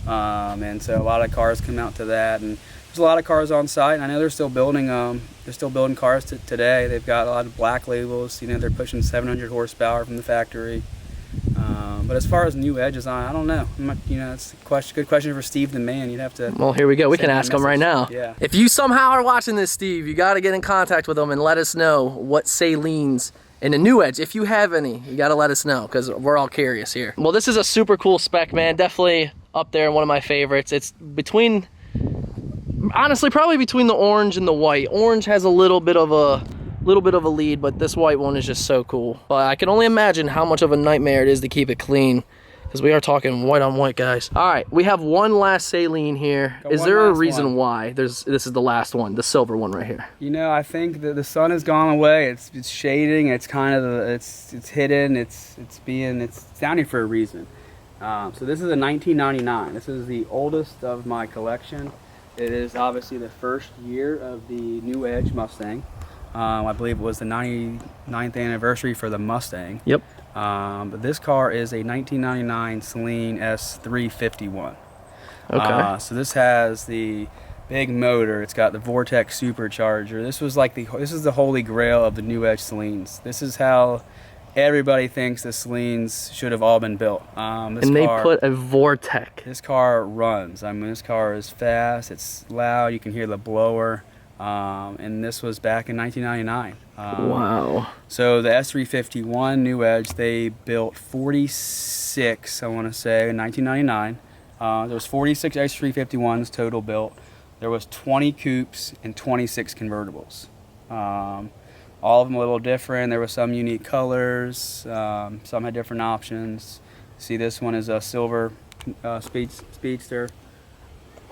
and so a lot of cars come out to that, and there's a lot of cars on site. And I know they're still building. They're still building cars today. They've got a lot of black labels. You know, they're pushing 700 horsepower from the factory. But as far as NewEdges, I don't know. You know, it's a good question for Steve the man. You'd have to. Well, here we go. We can ask him right now. Yeah. If you somehow are watching this, Steve, you got to get in contact with him and let us know what Saleens in a NewEdge, if you have any, you got to let us know because we're all curious here. Well, this is a super cool spec, man. Definitely up there, one of my favorites. It's honestly, probably between the orange and the white. Orange has a little bit of a little bit of a lead, but this white one is just so cool. But I can only imagine how much of a nightmare it is to keep it clean, because we are talking white on white, guys. All right, we have one last Saleen here. Is there a reason why this is the last one, the silver one right here? You know, I think that the sun has gone away. It's shading. It's kind of it's hidden. It's down here for a reason. So this is a 1999. This is the oldest of my collection. It is obviously the first year of the NewEdge Mustang. I believe it was the 99th anniversary for the Mustang. Yep. But this car is a 1999 Saleen S351. Okay. So this has the big motor. It's got the Vortech supercharger. This is the holy grail of the NewEdge Saleens. This is how everybody thinks the Saleens should have all been built. They put a Vortech. This car runs. I mean, this car is fast. It's loud. You can hear the blower. And this was back in 1999. Wow. So the S351 NewEdge, they built 46, I want to say, in 1999. There was 46 S351s total built. There was 20 coupes and 26 convertibles. All of them a little different. There were some unique colors. Some had different options. See, this one is a silver speedster.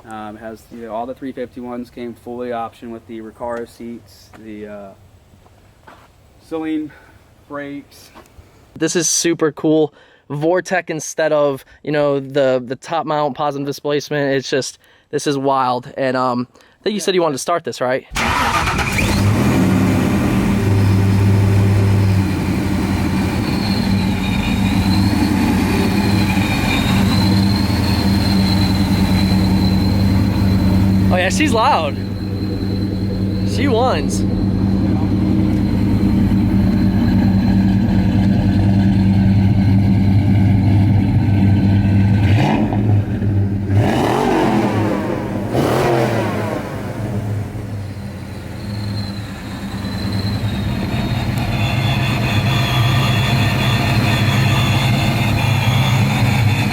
It has all the 351s came fully option with the Recaro seats, the Saleen brakes. This is super cool. Vortech instead of the top mount positive displacement. It's just, this is wild. And I think you said you wanted to start this, right? Oh yeah, she's loud. She wins.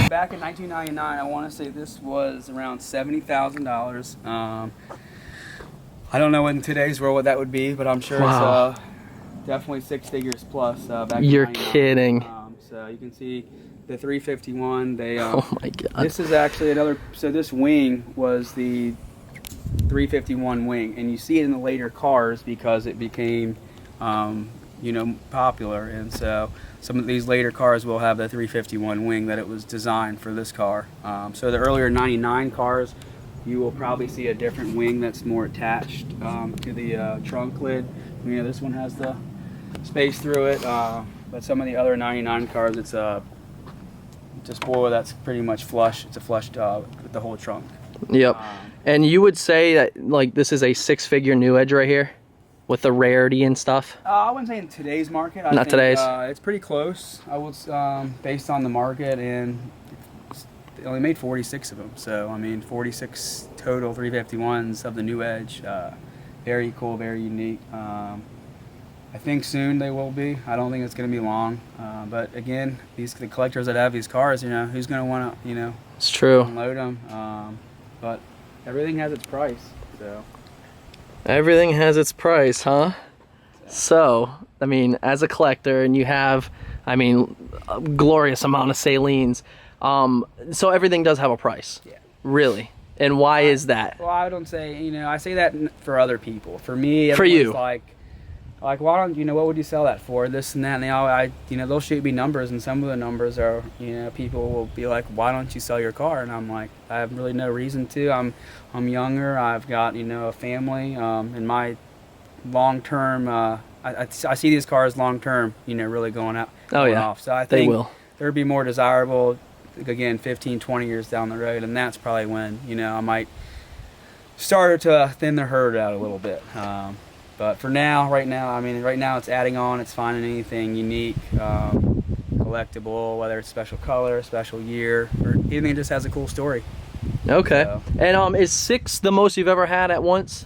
Back in 1999, I want to say this was around $70,000. I don't know in today's world what that would be, but I'm sure it's definitely 6 figures plus. Back You're in 99. kidding. So you can see the 351. They oh my god. This is actually another. So this wing was the 351 wing, and you see it in the later cars because it became, popular, and so some of these later cars will have the 351 wing that it was designed for this car. So the earlier 99 cars, you will probably see a different wing that's more attached to the trunk lid. This one has the space through it, but some of the other 99 cars, it's a spoiler that's pretty much flush. It's a flush with the whole trunk. Yep. And you would say that this is a 6-figure NewEdge right here? With the rarity and stuff? I wouldn't say in today's market. I think, today's? It's pretty close. I was based on the market, and they only made 46 of them. So I mean, 46 total 351s of the NewEdge. Very cool, very unique. I think soon they will be. I don't think it's going to be long. But again, the collectors that have these cars, who's going to want to, it's true, unload them. But everything has its price. So. Everything has its price, huh? So, I mean, as a collector, and you have, a glorious amount of Saleens, so everything does have a price. Yeah. Really? And why is that? Well, I don't say, I say that for other people. For me, for you, like, why don't what would you sell that for? This and that, and they all, they'll shoot me numbers, and some of the numbers are, people will be like, why don't you sell your car? And I'm like, I have really no reason to. I'm younger. I've got a family, and my long term. I see these cars long term, really going out. Oh yeah. Off. So I think they will. They'd be more desirable, again, 15, 20 years down the road, and that's probably when I might start to thin the herd out a little bit. But for now, right now it's adding on, it's finding anything unique, collectible, whether it's special color, special year, or anything that just has a cool story. Okay. So. And is 6 the most you've ever had at once?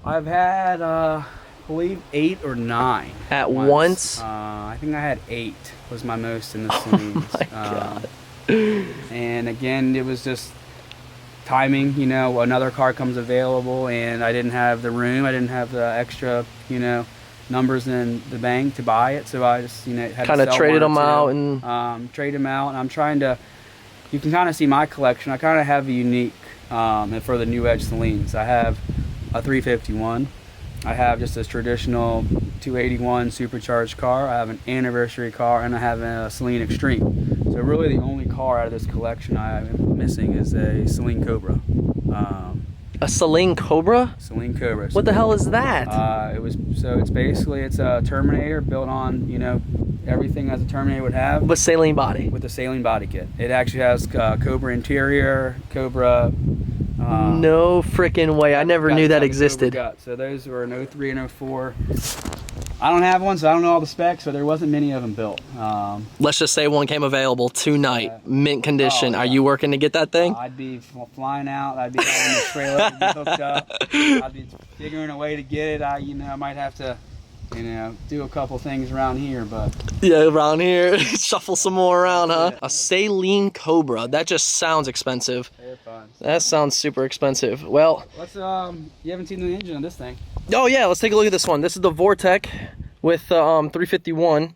I've had, I believe 8 or 9. At once? I think I had 8 was my most in the Saleens. Oh my God. And again, it was just, timing, you know, another car comes available and I didn't have the room, I didn't have the extra, you know, numbers in the bank to buy it, so I just, you know, had kind to of sell traded one them or out two. and Trade them out, and I'm trying to, you can kind of see my collection. I kind of have a unique, and for the NewEdge Saleens, I have a 351, I have just a traditional 281 supercharged car, I have an Anniversary car, and I have a Saleen Extreme. So really the only car out of this collection I'm missing is a Saleen Cobra. a Saleen Cobra? Saleen Cobra. What the hell is that? It's basically, it's a Terminator built on, you know, everything as a Terminator would have. With Saleen body. With the Saleen body kit. It actually has Cobra interior, Cobra. No freaking way. I never knew that existed. So those were an 03 and 04. I don't have one, so I don't know all the specs, but there wasn't many of them built. Let's just say one came available tonight, mint condition. Oh, Are you working to get that thing? I'd be flying out. I'd be having the trailer, I'd be hooked up. I'd be figuring a way to get it. I might have to, you know, do a couple things around here, but yeah, around here, shuffle some more around, huh? A Saleen Cobra. That just sounds expensive. they're fun. That sounds super expensive. Well, Let's you haven't seen the engine on this thing. oh yeah, let's take a look at this one. This is the Vortech with 351.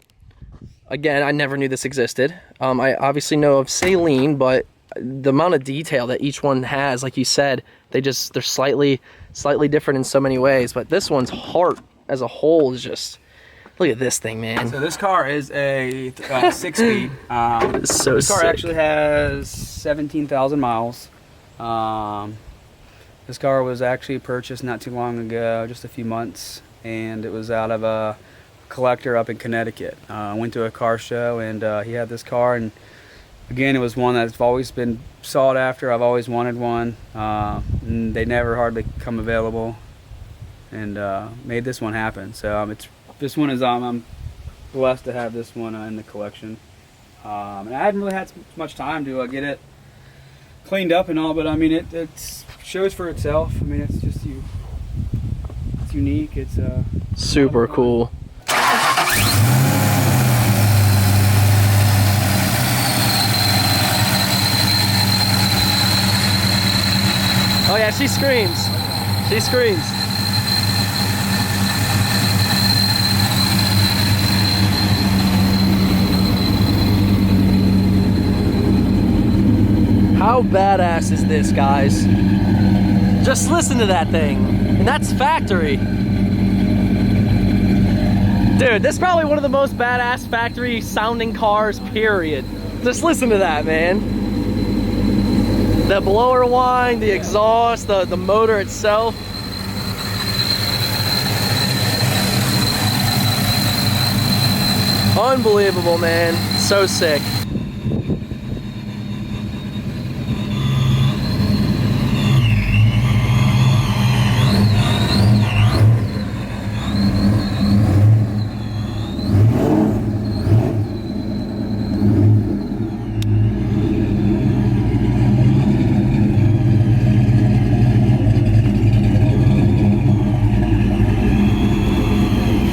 Again, I never knew this existed. I obviously know of Saleen, but the amount of detail that each one has, like you said, they're slightly different in so many ways. But this one's heart as a whole is just, look at this thing, man. So this car is a 6-speed. So this car sick. actually has 17,000 miles. This car was actually purchased not too long ago, just a few months, and it was out of a collector up in Connecticut. I went to a car show, and he had this car, and again, it was one that's always been sought after. I've always wanted one, and they never hardly come available, and made this one happen. So this one is I'm blessed to have this one in the collection. And I hadn't really had much time to get it cleaned up and all, but I mean it shows for itself. I mean, it's just it's unique. It's Super cool. Oh yeah, she screams. She screams. How badass is this, guys? Just listen to that thing. And that's factory. Dude, this is probably one of the most badass factory sounding cars, period. Just listen to that, man. The blower whine, the exhaust, the motor itself. Unbelievable, man. So sick.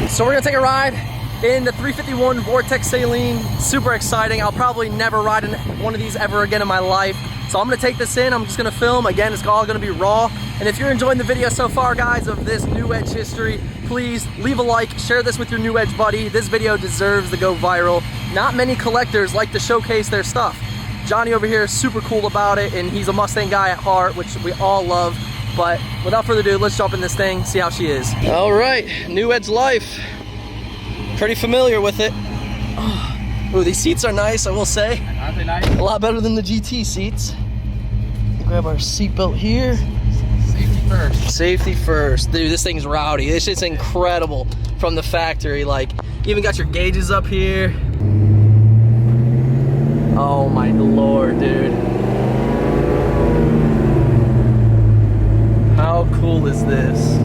So we're gonna take a ride in the 351 Vortech Saleen. Super exciting. I'll probably never ride in one of these ever again in my life. So I'm gonna take this in, I'm just gonna film. Again, it's all gonna be raw. And if you're enjoying the video so far, guys, of this NewEdge history, please leave a like, share this with your NewEdge buddy. This video deserves to go viral. Not many collectors like to showcase their stuff. Johnny over here is super cool about it, and he's a Mustang guy at heart, which we all love. But without further ado, let's jump in this thing, see how she is. All right, NewEdge life. Pretty familiar with it. Oh, these seats are nice, I will say. Aren't they nice? A lot better than the GT seats. Grab our seatbelt here. Safety first. Safety first. Dude, this thing's rowdy. This shit's incredible from the factory. Like, even got your gauges up here. Oh my lord, dude. How cool is this?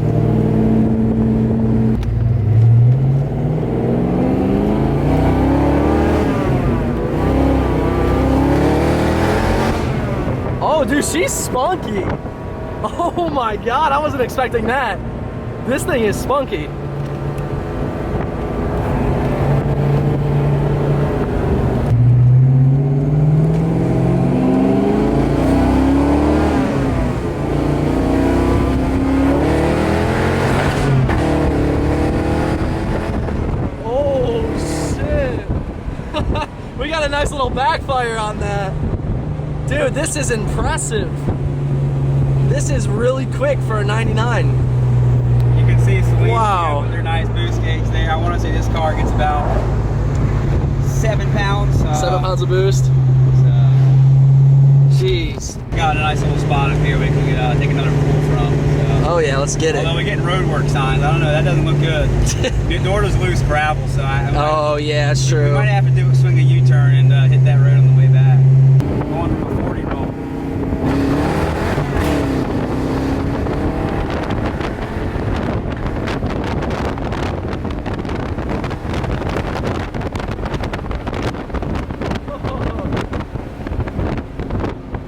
Oh, dude, she's spunky. Oh my god, I wasn't expecting that. This thing is spunky. We got a nice little backfire on that. Dude, this is impressive. This is really quick for a 99. You can see Saleens, wow, with their nice boost gauge there. I want to say this car gets about 7 pounds. 7 pounds of boost. Jeez. Got a nice little spot up here we can take another pull from. So. Oh yeah, let's get it. Although we're getting roadwork signs, I don't know, that doesn't look good. Nor does loose gravel, so oh yeah, that's true. We might have to swing a U-turn and hit that road on the way back. Going from a 40 roll.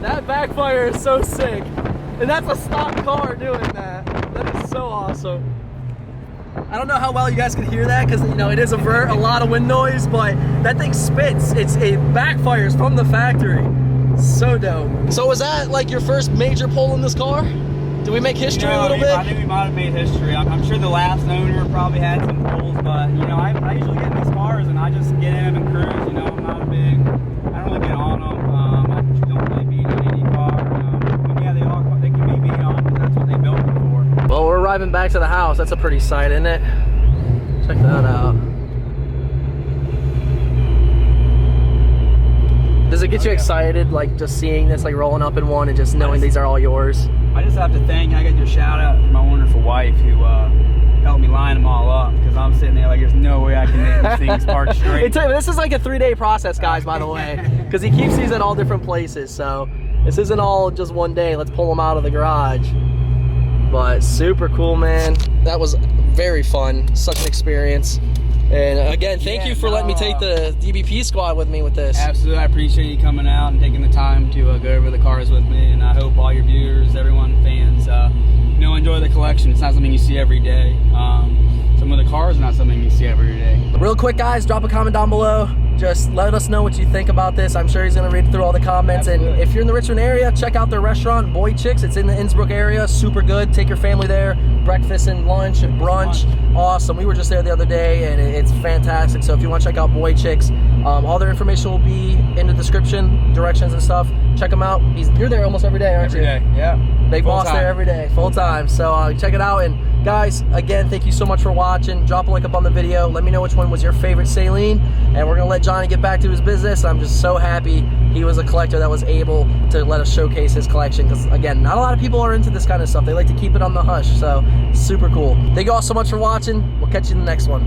That backfire is so sick. And that's a stock car doing that. That is so awesome. I don't know how well you guys can hear that because, you know, it is a lot of wind noise, but that thing spits. It backfires from the factory. So dope. So was that like your first major pull in this car? Did we make history a little bit? I think we might have made history. I'm sure the last owner probably had some pulls, but, you know, I usually get in these cars and I just get in them and cruise. You know, I'm not a big, I don't really get on them. I don't really beat on any car. But yeah, they can be beat on because that's what they built them for. Well, we're arriving back to the house. That's a pretty sight, isn't it? Check that out. Does it get you excited, like just seeing this, like rolling up in one and just knowing these are all yours? I just have to thank, I got your shout out for my wonderful wife who helped me line them all up because I'm sitting there like there's no way I can make these things park straight. This is like a 3-day process, guys, by the way, because he keeps these at all different places. So this isn't all just one day. Let's pull them out of the garage. But super cool, man. That was very fun. Such an experience. And again, thank you for letting me take the DBP squad with me with this. Absolutely, I appreciate you coming out and taking the time to go over the cars with me. And I hope all your viewers, everyone, fans, you know, enjoy the collection. It's not something you see every day. Some of the cars are not something you see every day. Real quick, guys, drop a comment down below. Just let us know what you think about this. I'm sure he's going to read through all the comments. Absolutely. And if you're in the Richmond area, check out their restaurant, Boy Chicks. It's in the Innsbruck area. Super good. Take your family there. Breakfast and lunch and brunch. Awesome. We were just there the other day, and it's fantastic. So if you want to check out Boy Chicks, all their information will be in the description, directions and stuff. Check them out. You're there almost every day, aren't you? Every day, yeah. Big boss there every day, full time. So check it out. And guys, again, thank you so much for watching. Drop a like up on the video. Let me know which one was your favorite Saleen. And we're going to let Johnny get back to his business. I'm just so happy he was a collector that was able to let us showcase his collection. Because, again, not a lot of people are into this kind of stuff. They like to keep it on the hush. So, super cool. Thank you all so much for watching. We'll catch you in the next one.